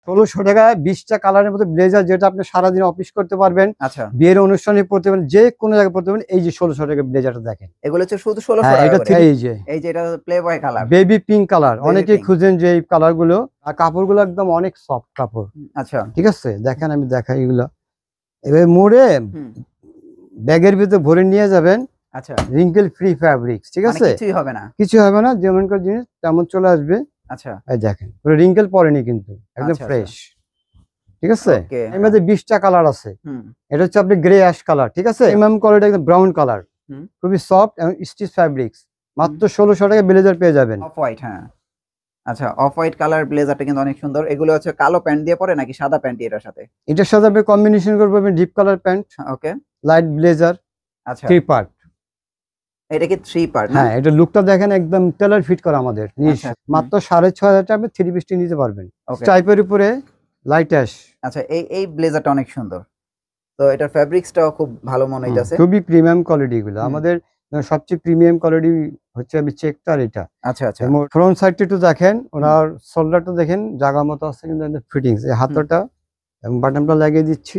1600 টাকায় 20টা কালারের মধ্যে ব্লেজার, যেটা আপনি সারাদিন অফিস করতে পারবেন, আচ্ছা বিয়ের অনুষ্ঠানে পড়তে পারবেন, যে কোনো জায়গায় পড়তে পারবেন। এই যে 1600 টাকা ব্লেজারটা দেখেন, এগুলো হচ্ছে শুধু 1600 হ্যাঁ, টাকা এটা করে। এই যে এটা প্লে বয় colour, baby pink colour, Baby অনেকেই pink। খুঁজেন যে এই কালার গুলো, আর কাপড়গুলো একদম অনেক সফট কাপড়। আচ্ছা ঠিক আছে, দেখেন আমি দেখাই এগুলো। এবার মোড়ে হুম ব্যাগের ভিতরে ভরে নিয়ে যাবেন, আচ্ছা রিঙ্কেল ফ্রি ফ্যাব্রিক্স। ঠিক মানে আছে, কিছুই হবে না। কিছু হবে না, যেমনকার জিনিস তেমন চলে আসবে। আচ্ছা এই দেখেন পুরো রিঙ্কেল পড়েনি কিন্তু, একদম আচ্ছা, ফ্রেশ। ঠিক আছে, ওকে এর মধ্যে 20টা কালার আছে। হুম এটা হচ্ছে আপনি গ্রে অ্যাশ কালার। ঠিক আছে, এমএম কোয়ালিটি একদম ব্রাউন কালার, হুম খুবই সফট এবং স্টিচ ফ্যাব্রিক্স। মাত্র 1600 টাকা ব্লেজার পেয়ে যাবেন। অফ হোয়াইট, হ্যাঁ আচ্ছা অফ হোয়াইট কালার ব্লেজারটা কিন্তু অনেক সুন্দর। এগুলো হচ্ছে কালো প্যান্ট দিয়ে পরে নাকি সাদা প্যান্ট এটার সাথে? এটার সাথে আপনি কম্বিনেশন করবেন deep colour pant, okay light blazer, আচ্ছা 3 পার্ট। এটা কি 3 পার্ট? হ্যাঁ, এটা লুকটা দেখেন, একদম টেলার ফিট করা আমাদের আচ্ছা, মাত্র 6500 টাকা আপনি 3 পিসটি নিতে পারবেন। ওকে স্ট্রাইপের উপরে লাইট অ্যাশ। আচ্ছা এই ব্লেজারটা অনেক সুন্দর। তো এটার ফ্যাব্রিক্সটাও খুব ভালো মনে হইতাছে। খুবই প্রিমিয়াম কোয়ালিটি গুলো হুম। আমাদের। সবচেয়ে প্রিমিয়াম কোয়ালিটি হচ্ছে আমি চেকটা এটা। আচ্ছা আচ্ছা ফ্রন্ট সাইডটা একটু দেখেন, ওনার শোল্ডারটা দেখেন জায়গা মতো আছে, কিন্তু ফিটিংস এই হাতটা এবং বাটনটা লাগিয়ে দিচ্ছি।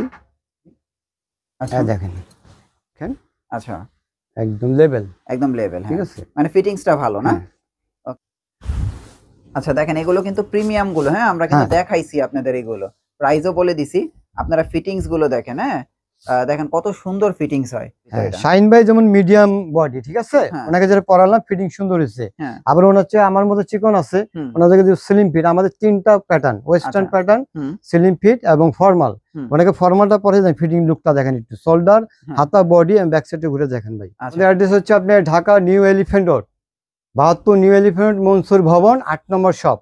আচ্ছা দেখেন আচ্ছা একদম লেভেল, একদম লেভেল, ঠিক হ্যাঁ আছে। মানে ফিটিংসটা ভালো না? আচ্ছা দেখেন এগুলো কিন্তু প্রিমিয়াম গুলো, হ্যাঁ আমরা কিন্তু দেখাইছি আপনাদের এগুলো, প্রাইসও বলে দিছি। আপনারা ফিটিংস গুলো দেখেন, হ্যাঁ দেখেন কত সুন্দর ফিটিংস হয়। শাইন ভাই যেমন মিডিয়াম বডি, ঠিক আছে, ওনাকে যেটা পরালাম ফিটিং সুন্দর হয়েছে। আবার ওনার হচ্ছে আমার মতো চিকন আছে, ওনাদের স্লিম ফিট। আমাদের 3টা pattern, western pattern, slim fit এবং ফর্মাল। ওনাকে ফর্মালটা পরে ফিটিং লুকটা দেখেন, একটু শোল্ডার, হাতা, বডি এবং ব্যাক সাইডে ঘুরে দেখেন ভাই। অ্যাড্রেস হচ্ছে আপনার Dhaka new elephant road, 72 new elephant Mansur ভবন 8 নম্বর শপ।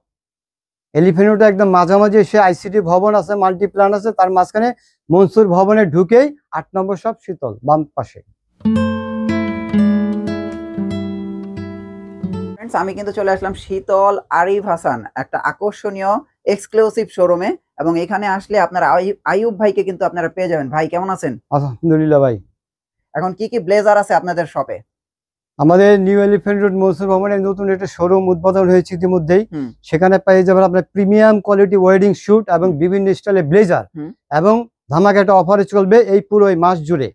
এলিফ্যান্ট রোডে একদম মাঝামাঝি এসে আইসিটি ভবন আছে, মাল্টিপ্ল্যান আছে, তার মাঝখানে মনসুর ভবনে ঢুকেই 8 নম্বর শপ শীতল, বাম পাশে। আমি কিন্তু চলে আসলাম শীতল আরিফ হাসান, একটা আকর্ষণীয় এক্সক্লুসিভ শোরুমে, এবং এখানে আসলে আপনারা আইয়ুব ভাইকে কিন্তু আপনারা পেয়ে যাবেন। ভাই কেমন আছেন? আলহামদুলিল্লাহ ভাই। এখন কি কি ব্লেজার আছে আপনাদের শপে? আমাদের নিউ এলিফ্যান্ট রোড মনসুর ভবনে নতুন একটা শোরুম উদ্বোধন হয়েছে ইতিমধ্যেই। সেখানে পেয়ে যাবেন আপনার প্রিমিয়াম কোয়ালিটি ওয়েডিং শুট এবং বিভিন্ন স্টাইলের ব্লেজার, এবং ধামাকা একটা অফারে চলবে এই পুরো মাস জুড়ে।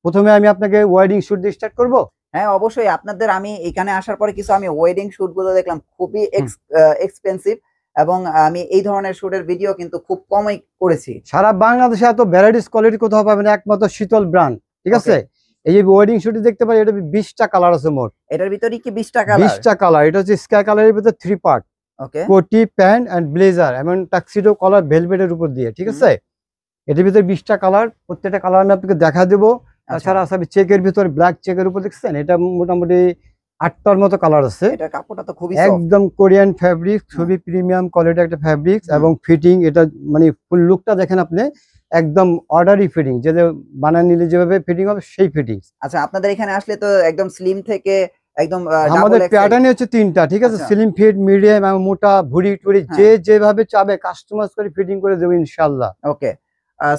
প্রথমে আমি আপনাকে ওয়েডিং শুট দিয়ে স্টার্ট করব। হ্যাঁ অবশ্যই, আপনাদের আমি এখানে আসার পরে কিছু আমি ওয়েডিং শুট গুলো দেখলাম, খুবই এক্সপেন্সিভ, এবং আমি এই ধরনের শুটের ভিডিও কিন্তু খুব কমই করেছি। সারা বাংলাদেশে এত ভ্যারাইটিস কোয়ালিটি কোথাও পাবেন, একমাত্র শীতল ব্র্যান্ড। ঠিক আছে, এই যে ওয়েডিং শুটে দেখতে পারি, এটা 20টা কালার আছে মোট। এটার ভিতরে কি 20টা কালার? 20টা কালার। এটা হচ্ছে স্কাই কালারের ভিতরে 3 পার্ট, ওকে, কোটি, প্যান্ট এন্ড ব্লেজার এবং টাক্সিডো কলার ভেলভেটের উপর দিয়ে। ঠিক আছে, এটার ভিতরে 20টা কালার, প্রত্যেকটা কালার আমি আপনাকে দেখা দেবো। তাছাড়া আছে চেকের ভিতরে, ব্ল্যাক চেকের উপর দেখছেন, এটা মোটামুটি 8টার মতো কালার আছে। এটা কাপড়টা তো খুবই একদম কোরিয়ান ফ্যাব্রিক, খুবই প্রিমিয়াম কোয়ালিটি একটা ফ্যাব্রিক, এবং ফিটিং এটা মানে ফুল লুকটা দেখেন আপনি, একদম অর্ডারি ফিটিং, যেটা বানায় নিলে যেভাবে ফিটিং হবে সেই ফিটিং। আচ্ছা আপনাদের এখানে আসলে তো একদম স্লিম থেকে একদম আমাদের প্যাটার্ন হচ্ছে 3টা। ঠিক আছে, স্লিম ফিট, মিডিয়াম এবং মোটা, ভুড়ি টুড়ি যে যেভাবে চাবে কাস্টমাইজ করে ফিটিং করে দেবো ইনশাআল্লাহ। ওকে,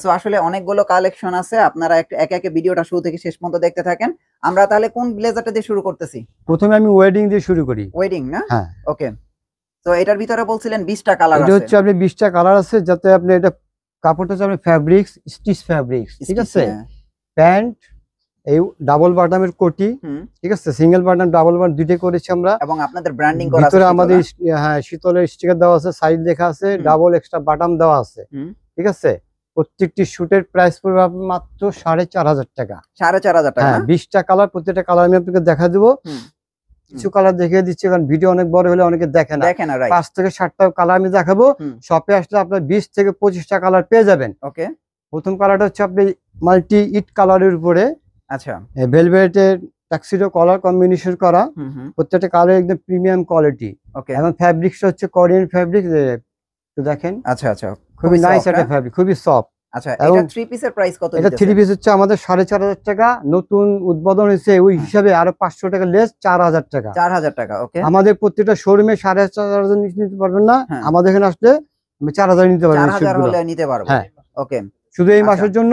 সো আসলে অনেকগুলো কালেকশন আছে, আপনারা একে একে ভিডিওটা শুরু থেকে শেষ পর্যন্ত দেখতে থাকেন। আমরা তাহলে কোন ব্লেজারটা দিয়ে শুরু করতেছি? প্রথমে আমি ওয়েডিং দিয়ে শুরু করি। ওয়েডিং না? হ্যাঁ ওকে, তো এটার ভিতরে বলছিলেন 20টা কালার আছে। এটা হচ্ছে আপনি 20টা কালার আছে, যাতে আপনি এটা কাপড়টা হচ্ছে আপনি ফ্যাব্রিক্স, স্টিচ ফ্যাব্রিক্স। ঠিক আছে, প্যান্ট এই ডাবল বাটনের কোটি, ঠিক আছে, সিঙ্গেল বাটন ডাবল বাটন দুইটাই করেছি আমরা, এবং আপনাদের ব্র্যান্ডিং করা আছে। ভিতরে আমাদের হ্যাঁ শীতলের স্টিকার দেওয়া আছে, সাইজ লেখা আছে, ডাবল এক্সট্রা বাটন দেওয়া আছে। ঠিক আছে, প্রত্যেকটি শুটের প্রাইস পড়বে মাত্র 4500 টাকা। 4500 টাকা। হ্যাঁ, 20টা কালার, প্রত্যেকটা কালার আমি আপনাকে দেখা দেবো। কিছু কালার দেখিয়ে দিচ্ছি, কারণ ভিডিও অনেক বড় হলে অনেকে দেখে না। 5 থেকে 7টা কালার আমি দেখাবো। শপে আসলে আপনার 20 থেকে 25টা কালার পেয়ে যাবেন। ওকে, প্রথম কালারটা হচ্ছে আপনি মাল্টি ইট কালারের উপরে, আচ্ছা ভেলভেটের টাক্সিডো কলার কম্বিনেশন করা, প্রত্যেকটা কালার একদম প্রিমিয়াম কোয়ালিটি। ওকে, এবং ফ্যাব্রিক্সটা হচ্ছে কোরিয়ান ফ্যাব্রিক, একটু দেখেন। আচ্ছা আচ্ছা, খুবই নাইস একটা ফ্যাব্রিক, খুবই সফট। আচ্ছা, এটা 3 পিসের প্রাইস কত? এটা 3 পিস হচ্ছে আমাদের 4500 টাকা, নতুন উদ্বোধন হয়েছে ওই হিসাবে আরো 500 টাকা লেস, 4000 টাকা। 4000 টাকা। ওকে, আমাদের প্রত্যেকটা শোরুমে 4500 নিতে পারবেন না, আমাদের এখানে আসলে 4000 নিতে পারবেন। 4000 হলে নিতে পারবো। হ্যাঁ, ওকে, শুধু এই মাসের জন্য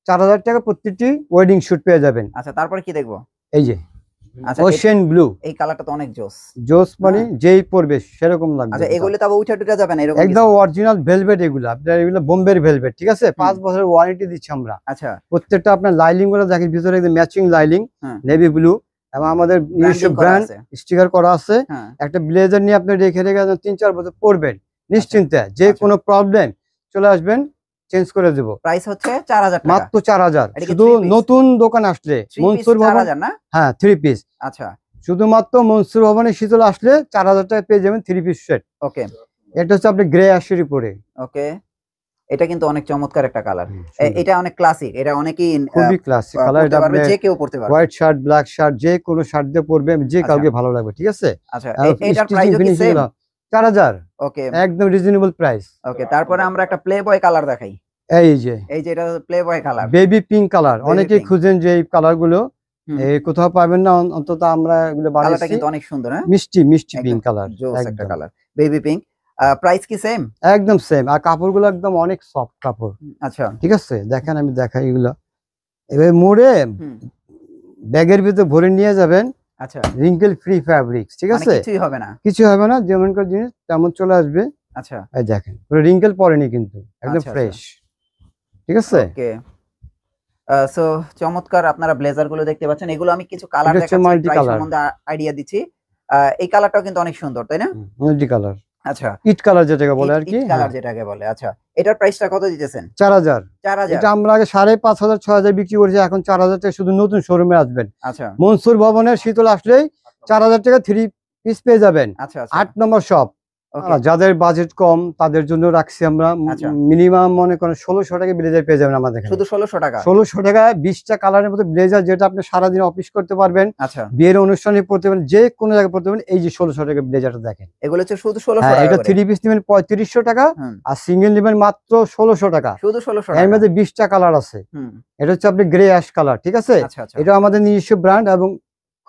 4000 টাকা প্রত্যেকটি ওয়েডিং শুট পেয়ে যাবেন। আচ্ছা তারপরে কি দেখবো? এই যে আচ্ছা ওশিয়ান ব্লু, এই কালারটা তো অনেক জোস। জোস মানে যেই পরবে সেরকম লাগবে। আচ্ছা এগুলো তবে উঠা টুটা যাবে না এরকম? একদম অরিজিনাল ভেলভেট এগুলো, আপনার এগুলো বোম্বের ভেলভেট, ঠিক আছে? 5 বছরের ওয়ারেন্টি দিচ্ছি আমরা। আচ্ছা প্রত্যেকটা আপনার লাইলিং গুলো দেখেন, ভিতরে একদম ম্যাচিং লাইলিং, নেভি ব্লু, এবং আমাদের নিজস্ব ব্র্যান্ড স্টিকার করা আছে। একটা ব্লেজার নিয়ে আপনি রেখে 3-4 বছর পরবেন নিশ্চিন্তে, যে কোনো প্রবলেম চলে আসবেন, চেঞ্জ করে দেব। প্রাইস হচ্ছে 4000 টাকা, মাত্র 4000। শুধু নতুন দোকান আসলে মনসুর ভবন, হ্যাঁ 3 পিস। আচ্ছা শুধুমাত্র মনসুর ভবনের শীতল আসলে 4000 টাকা পেয়ে যাবেন 3 পিস সেট। ওকে, এটা হচ্ছে আপনি গ্রে অ্যাশের উপরে। ওকে, এটা কিন্তু অনেক চমৎকার একটা কালার, এটা অনেক ক্লাসিক, এটা অনেকেই খুবই ক্লাসিক কালার, এটা আপনি যে কেউ পড়তে পারবে। হোয়াইট শার্ট, ব্ল্যাক শার্ট, যে কোনো শার্ট দিয়ে পরবে, যে কাউকে ভালো লাগবে, ঠিক আছে? আচ্ছা এটার প্রাইস কি সেম? 4000। ওকে, একদম রিজনেবল প্রাইস। ওকে, তারপরে আমরা একটা প্লে বয় কালার দেখাই। এই যে এটা প্লে বয় কালার, বেবি পিঙ্ক কালার, অনেকেই খুঁজেন যে এই কালার গুলো, এই কোথাও পাবেন না, অন্তত আমরা এগুলো বানাইছি। কালারটা কিন্তু অনেক সুন্দর, হ্যাঁ মিষ্টি মিষ্টি পিঙ্ক কালার, একটা কালার বেবি পিঙ্ক। প্রাইস কি সেম? একদম সেম, আর কাপড়গুলো একদম অনেক সফট কাপড়। আচ্ছা ঠিক আছে, দেখেন আমি দেখাই এগুলো, এবার মোড়ে ব্যাগের ভিতরে ভরে নিয়ে যাবেন। আচ্ছা রিঙ্কেল ফ্রি ফ্যাব্রিক্স, ঠিক আছে? কিছুই হবে না, কিছু হবে না, যেমনকার জিনিস তেমন চলে আসবে। আচ্ছা এই দেখেন পুরো রিঙ্কেল পড়েনি কিন্তু, একদম ফ্রেশ, ঠিক আছে? ওকে, সো চমৎকার আপনারা ব্লেজার গুলো দেখতে পাচ্ছেন, এগুলো আমি কিছু কালার দেখাচ্ছি, প্রাইস সম্বন্ধে আইডিয়া দিচ্ছি। এই কালারটাও কিন্তু অনেক সুন্দর, তাই না? মাল্টি কালার, আচ্ছা ইট কালার যেটাকে বলে আর কি, ইট কালার যেটাকে বলে। আচ্ছা এটার প্রাইসটা কত দিতেছেন? 4000। 4000, এটা আমরা আগে 5500 6000 বিক্রি করেছি, এখন 4000 টাকা। শুধু নতুন শোরুমে আসবেন, আচ্ছা মনসুর ভবনের শীতল আসলেই 4000 টাকা 3 পিস পেয়ে যাবেন। আচ্ছা 8 নম্বর শপ। যাদের বাজেট কম তাদের জন্য রাখছি আমরা, মিনিমাম মনে করেন 1600 টাকা ব্লেজার পেয়ে যাবেন আমাদের, শুধু 1600 টাকা। 1600 টাকা 20টা কালারের মতো ব্লেজার, যেটা আপনি সারাদিন অফিস করতে পারবেন, আচ্ছা বিয়ের অনুষ্ঠানে পড়তে পারবেন, যে কোনো জায়গায় পড়তে পারবেন। এই যে 1600 টাকা ব্লেজারটা দেখেন, এগুলো হচ্ছে শুধু 1600 টাকা। এটা 3 পিস নেবেন 3500 টাকা, আর সিঙ্গেল নেবেন মাত্র 1600 টাকা, শুধু 1600 টাকা। এর মধ্যে 20টা কালার আছে। এটা হচ্ছে আপনি গ্রে অ্যাশ কালার, ঠিক আছে? এটা আমাদের নিজস্ব ব্র্যান্ড এবং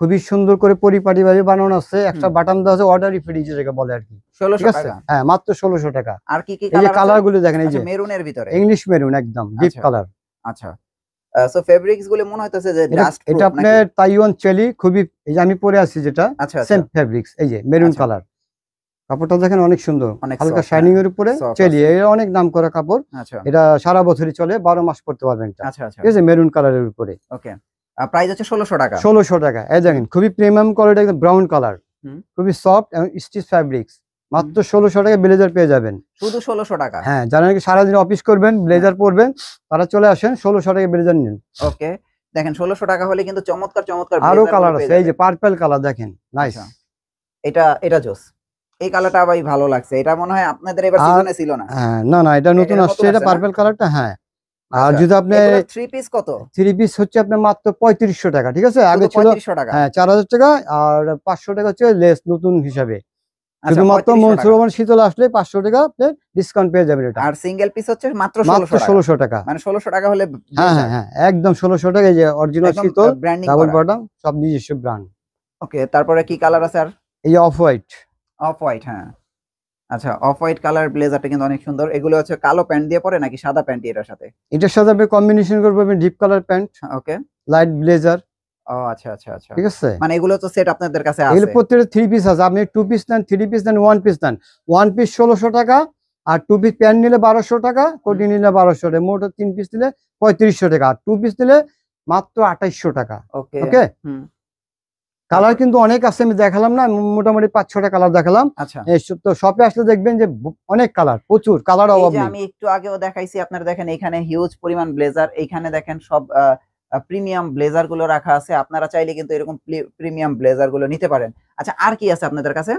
খুবই সুন্দর করে পরিপাটি ভাবে বানানো আছে। একটা বাটন দেওয়া আছে, অর্ডারি ফ্রি যেটাকে বলে আর কি, 1600 টাকা। হ্যাঁ মাত্র 1600 টাকা। আর কি কি কালার? এই কালার গুলো দেখেন, এই যে মেরুনের ভিতরে, ইংলিশ মেরুন, একদম ডিপ কালার। আচ্ছা সো ফেব্রিক্স গুলো মনে হইতাছে যে ডাস্ট প্রুফ। এটা আপনার তাইওয়ান চেলি, খুবই, এই যে আমি পরে আছি যেটা সেম ফেব্রিক্স, এই যে মেরুন কালার। কাপড়টা দেখেন অনেক সুন্দর, হালকা শাইনিং এর উপরে চেলি, এটা অনেক নাম করা কাপড়। এটা সারা বছরই চলে, 12 মাস পরতে পারবেন এটা, ঠিক আছে? মেরুন কালারের উপরে। ওকে, প্রাইস হচ্ছে 1600 টাকা। 1600 টাকা। এই দেখেন খুবই প্রিমিয়াম কোয়ালিটি, একদম ব্রাউন কালার, খুবই সফট এবং স্টিচ ফেব্রিক্স। মাত্র 1600 টাকা ব্লেজার পেয়ে যাবেন, শুধু 1600 টাকা। হ্যাঁ, যারা নাকি সারাদিন অফিস করবেন, ব্লেজার পরবেন, তারা চলে আসেন, 1600 টাকা ব্লেজার নিন। ওকে, দেখেন 1600 টাকা হলে কিন্তু চমৎকার চমৎকার আরো কালার আছে। এই যে পার্পল কালার দেখেন, নাইস। এটা জোস, এই কালারটা ভাই ভালো লাগছে। এটা মনে হয় আপনাদের এবার সিজনে ছিল না? হ্যাঁ, না না, এটা নতুন আসছে, এটা পার্পল কালারটা। হ্যাঁ, আর যদি আপনি 3 পিস কত? 3 পিস হচ্ছে আপনার মাত্র 3500 টাকা, ঠিক আছে? আগে ছিল 3500 টাকা, হ্যাঁ 4000 টাকা, আর 500 টাকা হচ্ছে লেস নতুন হিসাবে। শুধুমাত্র মনসুর ভবন শীতল আসলে 500 টাকা আপনি ডিসকাউন্ট পেয়ে যাবেন এটা। আর সিঙ্গেল পিস হচ্ছে মাত্র 1600 টাকা, মানে 1600 টাকা হলে। হ্যাঁ হ্যাঁ হ্যাঁ, একদম 1600 টাকা। এই যে অরিজিনাল শীতল ডাবল বটম, সব নিজস্ব ব্র্যান্ড। ওকে, তারপরে কি কালার আছে আর? এই যে অফ হোয়াইট। অফ হোয়াইট, হ্যাঁ আচ্ছা, অফ হোয়াইট কালার ব্লেজারটা কিন্তু অনেক সুন্দর। এগুলো হচ্ছে কালো প্যান্ট দিয়ে পরে নাকি সাদা প্যান্ট এটার সাথে? এটার সাথে আপনি কম্বিনেশন করবেন ডিপ কালার প্যান্ট, ওকে, লাইট ব্লেজার। ও আচ্ছা আচ্ছা আচ্ছা, ঠিক আছে? মানে এগুলো তো সেট আপনাদের কাছে আছে? এগুলো প্রত্যেকটা 3 পিস আছে। আপনি 2 পিস নেন, 3 পিস নেন, 1 পিস নেন, 1 পিস 1600 টাকা, আর 2 পিস প্যান্ট নিলে 1200 টাকা, কোটি নিলে 1200 টাকা, মোট 3 পিস নিলে 3500 টাকা, আর 2 পিস নিলে মাত্র 2800 টাকা। ওকে ওকে, কালার কিন্তু অনেক আছে, আমি দেখালাম না, মোটামুটি 5-6টা কালার দেখালাম। আচ্ছা, তো শপে আসলে দেখবেন যে অনেক কালার, প্রচুর কালার অভাব নেই। আমি একটু আগেও দেখাইছি, আপনারা দেখেন এখানে হিউজ পরিমাণ ব্লেজার, এইখানে দেখেন সব প্রিমিয়াম ব্লেজার গুলো রাখা আছে। আপনারা চাইলে কিন্তু এরকম প্রিমিয়াম ব্লেজার গুলো নিতে পারেন। আচ্ছা, আর কি আছে আপনাদের কাছে?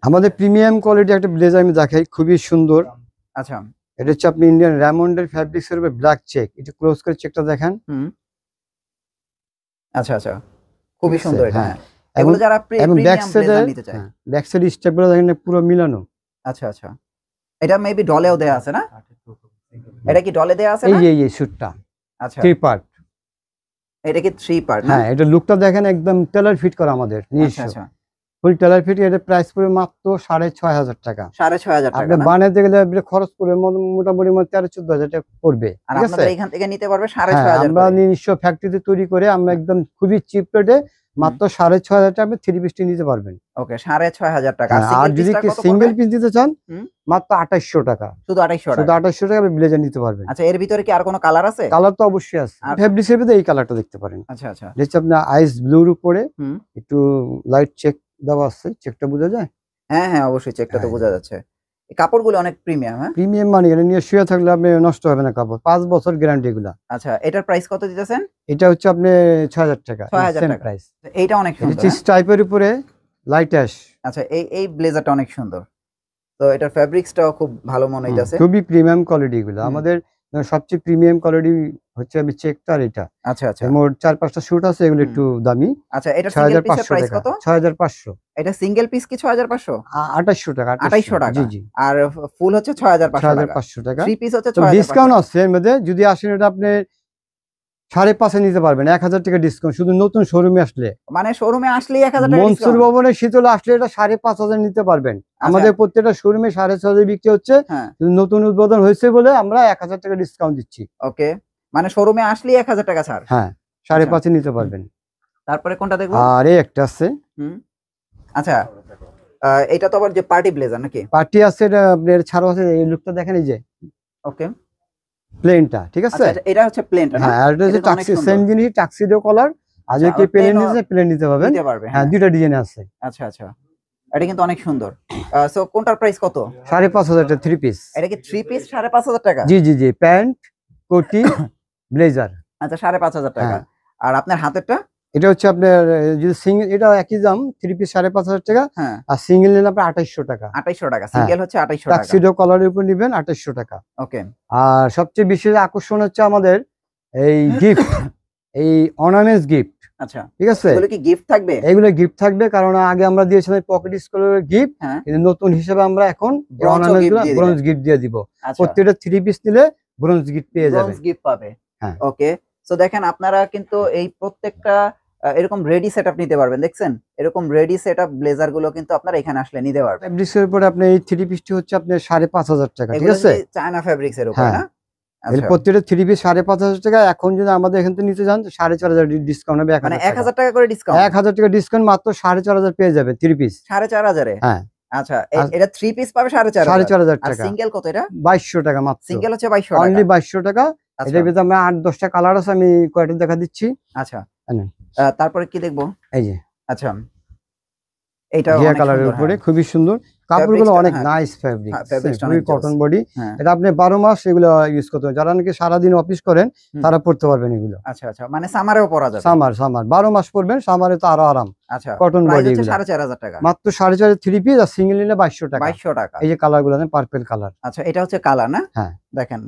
আমাদের প্রিমিয়াম কোয়ালিটি একটা ব্লেজার আমি দেখাই, খুবই সুন্দর। আচ্ছা, এটা হচ্ছে আপনি ইন্ডিয়ান রেমন্ডের ফ্যাব্রিক্স এর উপর ব্ল্যাক চেক, এটা ক্লোজ করে চেকটা দেখেন। আচ্ছা আচ্ছা, খুবই সুন্দর এটা। এগুলো যারা প্রিমিয়াম ব্লেজার নিতে চায়, ব্যাক সাইড স্টেপগুলো দেখেন পুরো মিলানো। আচ্ছা আচ্ছা, এটা মেবি ডলেও দেয়া আছে না? এটা কি ডলে দেয়া আছে না? এই শুটটা আচ্ছা, 3 পার্ট। এটা কি 3 পার্ট? হ্যাঁ, এটা লুকটা দেখেন, একদম টেলার ফিট করা আমাদের নিজস্ব। আচ্ছা, ফুল টেলার ফিট। এটা প্রাইস পড়বে মাত্র 6500 টাকা। 6500 টাকা। আপনি বানাতে গেলে খরচ পড়বে মোটামুটি 13-14 টাকা পড়বে। আর আপনারা এখান থেকে নিতে পারবে 6500। আমরা নিজস্ব ফ্যাক্টরিতে তৈরি করে আমরা একদম খুবই চিপ রেটে মাত্র 6,500 টাকা 3 পিসটি নিতে পারবেন। ওকে 6,500 টাকা। আর যদি সিঙ্গেল পিস নিতে চান মাত্র 2800 টাকা। শুধু 2800 টাকা। শুধু 2800 টাকা ব্লেজার নিতে পারবেন। আচ্ছা এর ভিতরে কি আর কোনো কালার আছে? কালার তো অবশ্যই আছে। ফেব্রিক্সের ভিতরে এই কালারটা দেখতে পারেন। আচ্ছা আচ্ছা। যেটা আপনার আইস ব্লুর উপরে একটু লাইট চেক দেওয়া আছে। চেকটা বোঝা যায়? হ্যাঁ হ্যাঁ অবশ্যই চেকটা তো বোঝা যাচ্ছে। এই কাপড়গুলো অনেক প্রিমিয়াম। হ্যাঁ প্রিমিয়াম মানে এটা নিয়ে শুয়ে থাকলে আপনি নষ্ট হবে না কাপড়। 5 বছর গ্যারান্টি এগুলা। আচ্ছা এটার প্রাইস কত দিতেছেন? এটা হচ্ছে আপনি 6000 টাকা। 6000 টাকা প্রাইস। এইটা অনেক সুন্দর। এটা স্ট্রাইপের উপরে লাইট অ্যাশ। আচ্ছা এই ব্লেজারটা অনেক সুন্দর। তো এটার ফেব্রিক্সটাও খুব ভালো মনে হইতাছে। খুবই প্রিমিয়াম কোয়ালিটি এগুলো। আমাদের সবচেয়ে প্রিমিয়াম কোয়ালিটি হচ্ছে আমি চেকটা আর এটা। আচ্ছা আচ্ছা। মোট 4-5টা শুট আছে এগুলো একটু দামি। আচ্ছা এটা সিঙ্গেল পিসের প্রাইস কত? 6500। এটা সিঙ্গেল পিস কি 6500? 2800 টাকা। 2800 টাকা। জি জি। আর ফুল হচ্ছে 6500 টাকা। 3 পিস হচ্ছে 6500। ডিসকাউন্ট আছে এর মধ্যে। যদি আসেন এটা আপনি 5.5 নিতে পারবেন। 1000 টাকা ডিসকাউন্ট শুধু নতুন শোরুমে আসলে। মানে শোরুমে আসলেই 1000 টাকা ডিসকাউন্ট। মনসুর ভবনে শীতল আসলে এটা 5500 নিতে পারবেন। আমাদের প্রত্যেকটা শোরুমে 6,500 বিক্রি হচ্ছে। নতুন উদ্বোধন হয়েছে বলে আমরা 1000 টাকা ডিসকাউন্ট দিচ্ছি। ওকে মানে শোরুমে আসলেই 1000 টাকা ছাড়। হ্যাঁ 5.5 নিতে পারবেন। তারপরে কোনটা দেখব? আর এই একটা আছে। আচ্ছা এটা তো আবার যে পার্টি ব্লেজার নাকি? পার্টি আছে এটা আপনার ছাড়ো আছে। এই লুকটা দেখেন এই যে। ওকে প্লেনটা ঠিক আছে। আচ্ছা এটা হচ্ছে প্লেনটা না? হ্যাঁ আর এটা হচ্ছে টাক্সি সেম জিনিস টাক্সিডো কলার। আর যদি কেউ প্লেন নিতে প্লেন নিতে পারবেন। হ্যাঁ দুইটা ডিজাইন আছে। আচ্ছা আচ্ছা এটা কিন্তু অনেক সুন্দর। সো কোনটার প্রাইস কত? 5500 টাকা 3 পিস। এটা কি 3 পিস 5500 টাকা? জি জি জি প্যান্ট কোটি ব্লেজার। আচ্ছা 5500 টাকা। আর আপনার হাতেরটা? এটা হচ্ছে আপনার যদি সিঙ্গেল এটা একই দাম 3 পিস 5500 টাকা। আর সিঙ্গেল নিলে আপনার 2800 টাকা। 2800 টাকা সিঙ্গেল হচ্ছে 2800 টাকা। টাক্সিডো কলারের উপর নেবেন 2800 টাকা। ওকে আর সবচেয়ে বিশেষ আকর্ষণ হচ্ছে আমাদের এই গিফট এই অর্নামেন্টস গিফট। আচ্ছা ঠিক আছে এগুলো কি গিফট থাকবে? এগুলো গিফট থাকবে কারণ আগে আমরা দিয়েছিলাম পকেট স্কলারের গিফট কিন্তু নতুন হিসেবে আমরা এখন ব্রোঞ্জ গিফট দিয়ে দিব। প্রত্যেকটা 3 পিস নিলে ব্রোঞ্জ গিফট পেয়ে যাবেন। ব্রোঞ্জ গিফট পাবে। হ্যাঁ ওকে সো দেখেন আপনারা কিন্তু এই প্রত্যেকটা এরকম রেডি সেটআপ নিতে পারবেন। দেখছেন এরকম রেডি সেটআপ ব্লেজার গুলো কিন্তু আপনারা এখানে আসলে নিতে পারবেন। ফেব্রিক্সের উপরে আপনি এই 3 পিসটি হচ্ছে আপনার 5500 টাকা। ঠিক আছে চায়না ফেব্রিক্স এর উপরে না? আচ্ছা প্রত্যেকটা 3 পিস 5500 টাকা। এখন যদি আমাদের এখান থেকে নিতে যান 4500 ডিসকাউন্ট হবে। মানে 1000 টাকা করে ডিসকাউন্ট। 1000 টাকা ডিসকাউন্ট মাত্র 4500 পেয়ে যাবে 3 পিস 4500 এ। হ্যাঁ আচ্ছা এটা 3 পিস পাবে 4500 টাকা। আর সিঙ্গেল কত এটা? 2200 টাকা মাত্র। সিঙ্গেল হচ্ছে 2200 টাকা। অনলি 2200 টাকা। এটার ভিতরে আমরা 8-10টা কালার আছে আমি কয়টা দেখা দিচ্ছি। আচ্ছা তারপরে কি দেখবো? এই যে আচ্ছা এটা অনেক কালারের উপরে খুবই সুন্দর। কাপড়গুলো অনেক নাইস ফেব্রিক। খুবই কটন বডি। এটা আপনি 12 মাস এগুলো ইউজ করতে পারবেন। যারা নাকি সারা দিন অফিস করেন তারা পড়তে পারবেন এগুলো। আচ্ছা আচ্ছা মানে সামারেও পরা যাবে। সামার 12 মাস পরবেন সামারে তো আরো আরাম। আচ্ছা কটন বডি এগুলো 4500 টাকা। মাত্র 4500 3 পিস আর সিঙ্গেল নিলে 2200 টাকা। 2200 টাকা। এই যে কালারগুলো আছে পার্পল কালার। আচ্ছা এটা হচ্ছে কালার না? হ্যাঁ দেখেন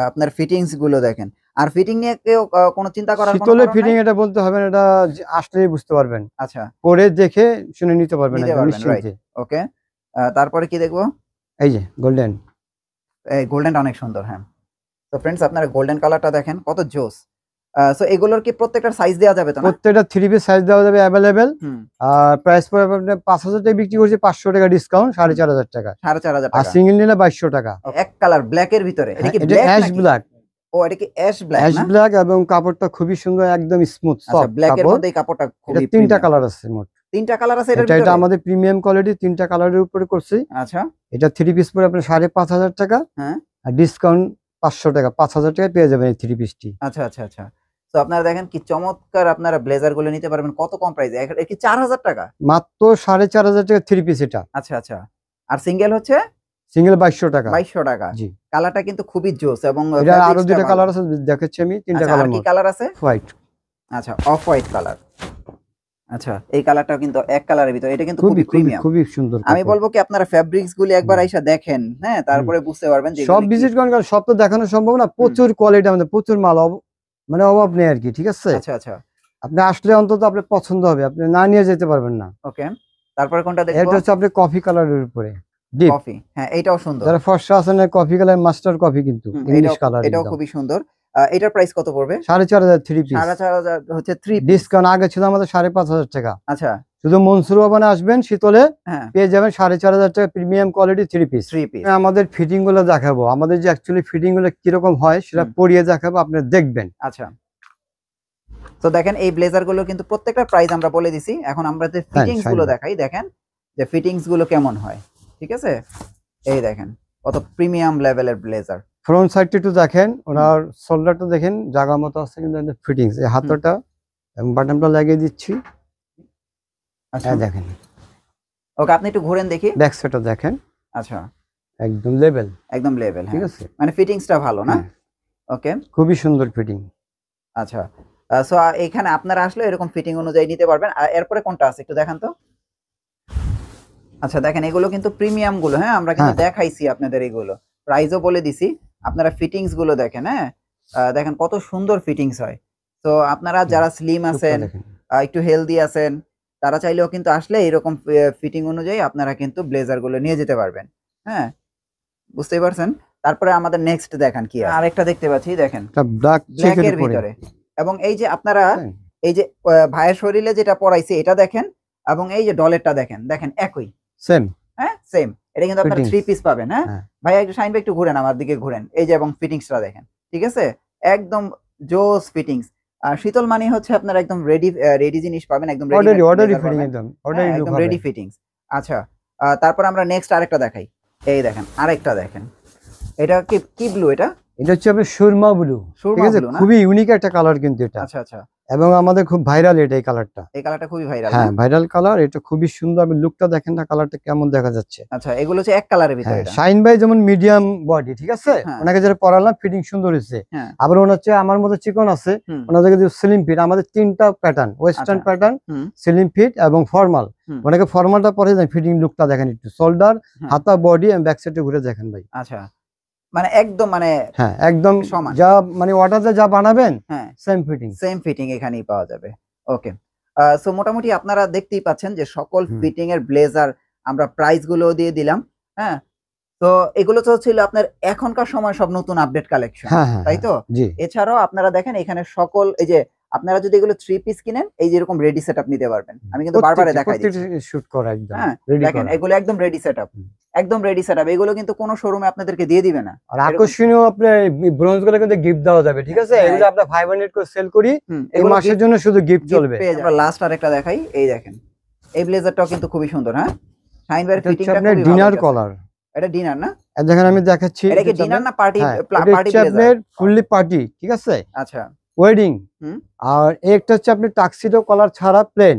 আপনার ফিটিংস গুলো দেখেন। আর ফিটিং নিয়ে কেউ কোনো চিন্তা করার কোনো কারণ নাই। শীতলে ফিটিং এটা বলতে হবে না, এটা আসলেই বুঝতে পারবেন। আচ্ছা পরে দেখে শুনে নিতে পারবেন নিশ্চিন্তে। ওকে তারপরে কি দেখবো? এই যে গোল্ডেন। এই গোল্ডেনটা অনেক সুন্দর। হ্যাঁ তো ফ্রেন্ডস আপনারা গোল্ডেন কালারটা দেখেন কত জোস। সো এগুলোর কি প্রত্যেকটার সাইজ দেওয়া যাবে তো না? প্রত্যেকটা 3 পিস সাইজ দেওয়া যাবে अवेलेबल। আর প্রাইস পড়বে আপনার 5000 টাকা বিক্রি করছে 500 টাকা ডিসকাউন্ট 4500 টাকা। 4500 টাকা। আর সিঙ্গেল নিলে 2200 টাকা। এক কালার ব্ল্যাক এর ভিতরে। এটা কি ব্ল্যাক নাকি? Ash black. ও এটা কি অ্যাশ ব্ল্যাক না? অ্যাশ ব্ল্যাক এবং কাপড়টা খুবই সুন্দর একদম স্মুথ সফট। আচ্ছা ব্ল্যাক এর মধ্যে এই কাপড়টা খুবই এটা 3টা কালার আছে মোট। 3টা কালার আছে এর ভিতরে। এটা আমাদের প্রিমিয়াম কোয়ালিটি 3টা কালারের উপরে করছি। আচ্ছা এটা 3 পিস পরে আপনার 5500 টাকা। হ্যাঁ আর ডিসকাউন্ট 500 টাকা 5000 টাকা পেয়ে যাবেন এই 3 পিসটি। আচ্ছা আচ্ছা আচ্ছা তো আপনারা দেখেন কি চমৎকার আপনারা ব্লেজার গুলো নিতে পারবেন কত কম প্রাইসে। এটা কি 4000 টাকা? মাত্র 4500 টাকা 3 পিস এটা। আচ্ছা আচ্ছা আর সিঙ্গেল হচ্ছে? সিঙ্গেল 2200 টাকা। 2200 টাকা। জি কালারটা কিন্তু খুবই জোস এবং এটা আরো দুটো কালার আছে দেখাচ্ছি আমি। 3টা কালার। কি কালার আছে? হোয়াইট। আচ্ছা অফ হোয়াইট কালার। আচ্ছা এই কালারটাও কিন্তু এক কালারের ভিতর। এটা কিন্তু খুবই প্রিমিয়াম খুবই সুন্দর। আমি বলবো কি আপনারা ফেব্রিক্স গুলি একবার আইসা দেখেন। হ্যাঁ তারপরে বুঝতে পারবেন যে সব ভিজিট করেন কারণ সব তো দেখানো সম্ভব না। প্রচুর কোয়ালিটি আমাদের প্রচুর মাল মানে অভাব নেই আর কি। ঠিক আছে আচ্ছা আচ্ছা আপনি আসলে অন্তত আপনার পছন্দ হবে, আপনি না নিয়ে যেতে পারবেন না। ওকে তারপরে কোনটা দেখবো? এটা হচ্ছে আপনি কফি কালারের উপরে ডিপ কফি। হ্যাঁ এটাও সুন্দর। যারা ফর্সা আছে না কফি কালার মাস্টার কফি কিন্তু ইংলিশ কালার। এটাও খুবই সুন্দর। এটার প্রাইস কত পড়বে? 4500 3 পিস। 4500 হচ্ছে 3 পিস। ডিসকাউন্ট আগে ছিল আমাদের 5500 টাকা। আচ্ছা শুধু মনসুর ভবনে আসবেন শীতলে পেয়ে যাবেন 4500 টাকা প্রিমিয়াম কোয়ালিটি 3 পিস। আমাদের ফিটিং গুলো দেখাবো, আমাদের যে অ্যাকচুয়ালি ফিটিং গুলো কিরকম হয় সেটা পরিয়ে দেখাবো, আপনি দেখবেন। আচ্ছা তো দেখেন এই ব্লেজার গুলো কিন্তু প্রত্যেকটা প্রাইস আমরা বলে দিছি। এখন আমরা যে ফিটিংস গুলো দেখাই, দেখেন যে ফিটিংস গুলো কেমন হয়। ঠিক আছে, এই দেখেন কত প্রিমিয়াম লেভেলের ব্লেজার। ফ্রন্ট সাইডটা একটু দেখেন, ওনার শোল্ডারটা দেখেন জায়গা মতো আছে, কিন্তু ফিটিংস এই হাতটা এবং বাটনটা লাগিয়ে দিচ্ছি। আচ্ছা দেখেন, ওকে আপনি একটু ঘুরেন দেখি, ব্যাক সাইডটা দেখেন। আচ্ছা একদম লেভেল, একদম লেভেল, ঠিক আছে, মানে ফিটিংসটা ভালো না? ওকে, খুবই সুন্দর ফিটিং। আচ্ছা সো এখানে আপনারা আসলে এরকম ফিটিং অনুযায়ী নিতে পারবেন। আর এরপরে কোনটা আছে একটু দেখান তো। আচ্ছা দেখেন এগুলো কিন্তু প্রিমিয়াম গুলো, হ্যাঁ আমরা কিন্তু দেখাইছি আপনাদের, এগুলো প্রাইসও বলে দিছি। আপনারা ফিটিংস গুলো দেখেন, হ্যাঁ দেখেন কত সুন্দর ফিটিংস হয়। তো আপনারা যারা স্লিম আছেন, একটু হেলদি আছেন, তারা চাইলেও কিন্তু আসলে এরকম ফিটিং অনুযায়ী আপনারা কিন্তু ব্লেজার গুলো নিয়ে যেতে পারবেন। হ্যাঁ বুঝতেই পারছেন। তারপরে আমাদের নেক্সট দেখেন কি আরেকটা দেখতে পাচ্ছি, দেখেন ব্ল্যাকের ভিতরে। এবং এই যে আপনারা এই যে ভাইয়ের শরীরে যেটা পরাইছে এটা দেখেন, এবং এই যে ডলেরটা দেখেন, দেখেন একই সেম, হ্যাঁ সেম। এটা কিন্তু আপনারা 3 পিস পাবেন। হ্যাঁ ভাইয়া একটু শাইন ভাই একটু ঘুরেন আমার দিকে, ঘুরেন, এই যে এবং ফিটিংসটা দেখেন, ঠিক আছে একদম জোস ফিটিংস। শীতল মানে হচ্ছে আপনারা একদম রেডি জিনিস পাবেন, একদম রেডি ফিটিংস। আচ্ছা তারপর আমরা নেক্সট আরেকটা দেখাই, এই দেখেন আরেকটা দেখেন, এটা কি ব্লু? এটা হচ্ছে আপনার সুরমা ব্লু, ঠিক আছে, খুবই ইউনিক একটা কালার কিন্তু এটা। আচ্ছা আচ্ছা, এবং আমাদের খুব ভাইরাল এটা, এই কালারটা, এই কালারটা খুবই ভাইরাল। হ্যাঁ ভাইরাল কালার, এটা খুবই সুন্দর। আপনি লুকটা দেখেন না, কালারটা কেমন দেখা যাচ্ছে। আচ্ছা এগুলো হচ্ছে এক কালারের ভিতরে। এটা শাইন ভাই যেমন মিডিয়াম বডি, ঠিক আছে, ওনাকে যেটা পরালাম ফিটিং সুন্দর হয়েছে। আবার ওনার হচ্ছে আমার মতো চিকন আছে, ওনাদের কিন্তু স্লিম ফিট। আমাদের 3টা pattern, western pattern, slim fit এবং ফর্মাল। ওনাকে ফর্মালটা পরে দেন, ফিটিং লুকটা দেখেন একটু, শোল্ডার, হাতা, বডি এবং ব্যাক সাইডে ঘুরে দেখেন ভাই। আচ্ছা মানে একদম, মানে হ্যাঁ একদম সমান, যা মানে অর্ডারে যা বানাবেন সেম ফিটিং এখানেই পাওয়া যাবে। ওকে সো মোটামুটি আপনারা দেখতেই পাচ্ছেন যে সকল ফিটিং এর ব্লেজার আমরা প্রাইস গুলো দিয়ে দিলাম। হ্যাঁ তো এগুলো তো ছিল আপনার এখনকার সময় সব নতুন আপডেট কালেকশন, তাই তো? এছাড়াও আপনারা দেখেন এখানে সকল, এই যে আপনারা যদি এগুলো 3 পিস কিনেন, এই যে এরকম রেডি সেটআপ নিতে পারবেন। আমি কিন্তু বারবার দেখাই দিচ্ছি, শুট করা একদম দেখেন এগুলো একদম রেডি সেটআপ, একদম রেডি সেটআপ। এগুলো কিন্তু কোন শোরুমে আপনাদেরকে দিয়ে দিবে না। আর আকর্ষণীয় আপনি ব্রোঞ্জ গুলো কিন্তু গিফট দেওয়া যাবে, ঠিক আছে, এগুলো আমরা 500 করে সেল করি, এই মাসের জন্য শুধু গিফট চলবে। আমরা লাস্ট আরেকটা দেখাই, এই দেখেন এই ব্লেজারটাও কিন্তু খুবই সুন্দর। হ্যাঁ শাইন ভাইয়ের ফিটিংটা খুবই ভালো, ডিনার কালার। এটা ডিনার না? দেখেন আমি দেখাচ্ছি, এটা কি ডিনার না party? Party blazer, fully party, ঠিক আছে। আচ্ছা ওয়েডিং। আর একটা হচ্ছে আপনি টাক্সিডো কলার ছাড়া প্লেন।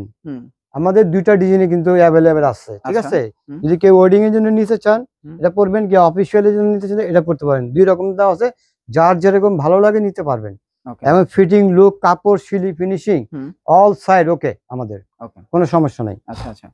আমাদের দুইটা ডিজাইনে কিন্তু অ্যাভেলেবেল আছে, ঠিক আছে। যদি কেউ ওয়েডিং এর জন্য নিতে চান এটা পরবেন, কি অফিসিয়াল এর জন্য নিতে চান এটা পড়তে পারেন। দুই রকম দাম আছে, যার যেরকম ভালো লাগে নিতে পারবেন। এবং ফিটিং, লুক, কাপড়, সিলি, ফিনিশিং অল সাইড ওকে আমাদের, কোনো সমস্যা নাই। আচ্ছা আচ্ছা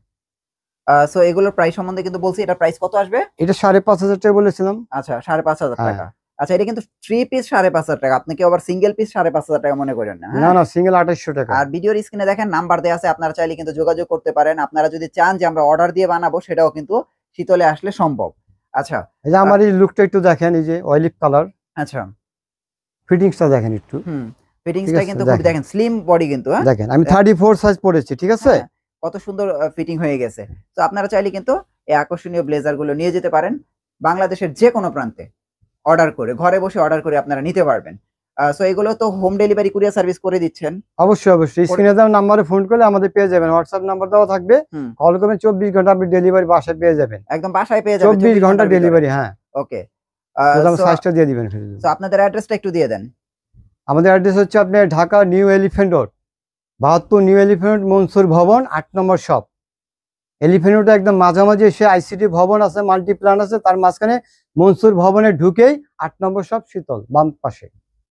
সো এগুলোর প্রাইস সম্বন্ধে কিন্তু বলছি, এটা প্রাইস কত আসবে? এটা 5,500 টাকা বলেছিলাম। আচ্ছা 5,500 টাকা। আচ্ছা এটা কিন্তু 3 পিস 5,500 টাকা, আপনি কি আবার সিঙ্গেল পিস 5,500 টাকা মনে করেন না? না না, সিঙ্গেল 2800 টাকা। আর ভিডিওর স্ক্রিনে দেখেন নাম্বার দেয়া আছে, আপনারা চাইলে কিন্তু যোগাযোগ করতে পারেন। আপনারা যদি চান যে আমরা অর্ডার দিয়ে বানাবো, সেটাও কিন্তু শীতলে আসলে সম্ভব। আচ্ছা এই যে আমার এই লুকটা একটু দেখেন, এই যে অলিভ কালার। আচ্ছা ফিটিংসটা দেখেন একটু, ফিটিংসটা কিন্তু খুব, দেখেন স্লিম বডি কিন্তু। দেখেন আমি 34 সাইজ পরেছি, ঠিক আছে, কত সুন্দর ফিটিং হয়ে গেছে। তো আপনারা চাইলে কিন্তু এই আকর্ষণীয় ব্লেজার গুলো নিয়ে যেতে পারেন, বাংলাদেশের যে কোনো প্রান্তে অর্ডার করে, ঘরে বসে অর্ডার করে আপনারা নিতে পারবেন। সো এগুলো তো হোম ডেলিভারি, কুরিয়ার সার্ভিস করে দিচ্ছেন? অবশ্যই অবশ্যই, স্ক্রিনে দেওয়া নম্বরে ফোন করলে আমাদের পেয়ে যাবেন, হোয়াটসঅ্যাপ নাম্বার দেওয়া থাকবে, কল করবেন, 24 ঘন্টা আপনি ডেলিভারি বাসায় পেয়ে যাবেন। একদম বাসায় পেয়ে যাবেন, 24 ঘন্টা ডেলিভারি। হ্যাঁ ওকে, সাইজটা দিয়ে দিবেন। তো আপনাদের অ্যাড্রেসটা একটু দিয়ে দেন। আমাদের অ্যাড্রেস হচ্ছে আপনার Dhaka new elephant road, 72 new elephant road, Mansur ভবন 8 নম্বর শপ। এলিফ্যান্ট রোডে একদম মাঝামাঝি এসে আইসিটি ভবন আছে, মাল্টিপ্ল্যান আছে, তার মাঝখানে মনসুর ভবনে ঢুকেই 8 নম্বর শপ, শীতল, বাম পাশে।